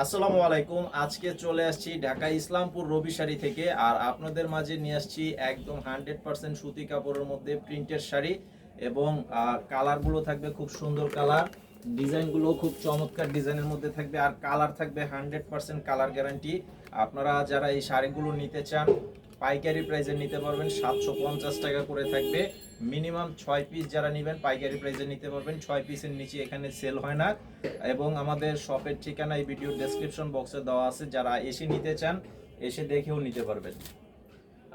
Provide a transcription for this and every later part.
আসসালামু আলাইকুম। আজকে চলে আসছি ঢাকা ইসলামপুর রবি শাড়ি থেকে, আর আপনাদের মাঝে নিয়ে আসছি একদম 100% সুতি কাপড়ের মধ্যে প্রিন্টের শাড়ি। এবং কালারগুলো থাকবে খুব সুন্দর কালার, ডিজাইনগুলো খুব চমৎকার ডিজাইনের মধ্যে থাকবে, আর কালার থাকবে 100% কালার গ্যারান্টি। আপনারা যারা এই শাড়িগুলো নিতে চান পাইকারি প্রাইসে নিতে পারবেন, 750 টাকা করে থাকবে। মিনিমাম 6 পিস যারা নেবেন পাইকারি প্রাইসে নিতে পারবেন, 6 পিসের নিচে এখানে সেল হয় না। এবং আমাদের শপের ঠিকানা এই ভিডিও ডেসক্রিপশন বক্সে দেওয়া আছে, যারা এসে নিতে চান এসে দেখেও নিতে পারবেন।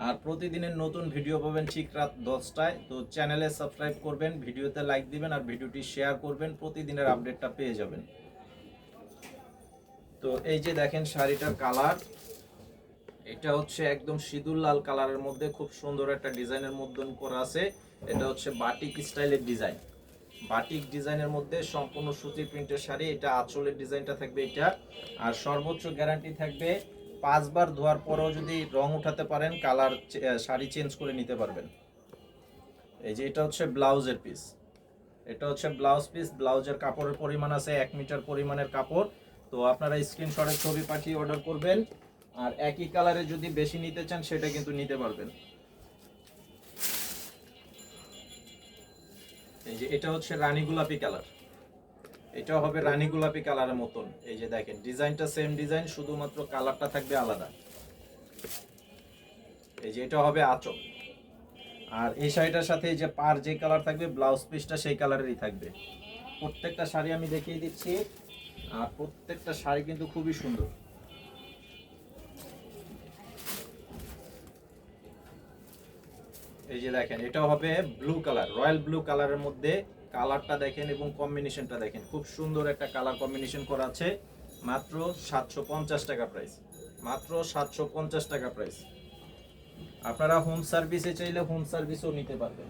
আর প্রতিদিনের নতুন ভিডিও পাবেন ঠিক রাত 10টায়। তো চ্যানেলে সাবস্ক্রাইব করবেন, ভিডিওতে লাইক দিবেন আর ভিডিওটি শেয়ার করবেন, প্রতিদিনের আপডেটটা পেয়ে যাবেন। তো এই যে দেখেন শাড়িটার কালার, এটা হচ্ছে একদম সিঁদুর লাল কালারের মধ্যে খুব সুন্দর একটা ডিজাইনের মধ্যে করা আছে। এটা হচ্ছে বাটিক স্টাইলের ডিজাইন, বাটিক ডিজাইনের মধ্যে সম্পূর্ণ সুতি প্রিন্টের শাড়ি। এটা আঁচলের ডিজাইনটা থাকবে এটা। আর সর্বোচ্চ গ্যারান্টি থাকবে 5বার ধোয়ার পরেও যদি রং উঠাতে পারেন কালার শাড়ি চেঞ্জ করে নিতে পারবেন। এই যে এটা হচ্ছে ব্লাউজের পিস, এটা হচ্ছে ব্লাউজ পিস। ব্লাউজের কাপড়ের পরিমাণ আছে 1 মিটার পরিমাণের কাপড়। তো আপনারা স্ক্রিনশটের ছবি পাঠিয়ে অর্ডার করবেন। আর একই কালারে যদি বেশি নিতে চান সেটা কিন্তু নিতে পারবেন। এই যে এটা হচ্ছে রানী গোলাপি কালার, এটা হবে রানী গোলাপি কালারের মতন। এই যে দেখেন ডিজাইনটা সেম ডিজাইন, শুধুমাত্র কালারটা থাকবে আলাদা। এই যে এটা হবে আঁচল। আর এই শাড়িটার সাথে এই যে পার যে কালার থাকবে ব্লাউজ পিসটা সেই কালারেরই থাকবে। প্রত্যেকটা শাড়ি আমি দেখিয়ে দিচ্ছি, আর প্রত্যেকটা শাড়ি কিন্তু খুবই সুন্দর। এই যে দেখেন এটা হবে ব্লু কালার, রয়্যাল ব্লু কালারের মধ্যে। কালারটা দেখেন এবং কম্বিনেশনটা দেখেন, খুব সুন্দর একটা কালার কম্বিনেশন করা আছে। মাত্র 750 টাকা প্রাইস, মাত্র 750 টাকা প্রাইস। আপনারা হোম সার্ভিসে চাইলে হোম সার্ভিসও নিতে পারবেন।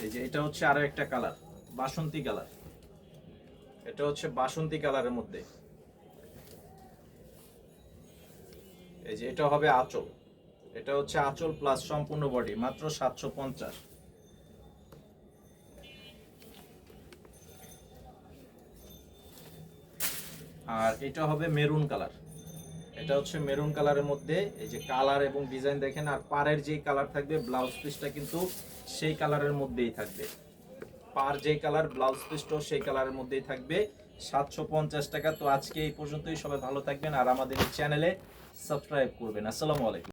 এই যে এটা হচ্ছে আরো একটা কালার, বাসন্তী কালার। এটা হচ্ছে বাসন্তী কালারের মধ্যে। এই যে এটা হবে আঁচল, এটা হচ্ছে আঁচল প্লাস সম্পূর্ণ বডি, মাত্র 750। আর এটা হবে মেরুন কালার, এটা হচ্ছে মেরুন কালারের মধ্যে। এই যে কালার এবং ডিজাইন দেখেন, আর পাড়ের যেই কালার থাকবে ব্লাউজ পিসটা কিন্তু সেই কালারের মধ্যেই থাকবে। পার যেই কালার ব্লাউজ পিসটাও সেই কালারের মধ্যেই থাকবে। 750 টাকা। তো আজকে এই পর্যন্তই, সবাই ভালো থাকবেন আর আমাদের এই চ্যানেলে সাবস্ক্রাইব করবেন। আসসালামু আলাইকুম।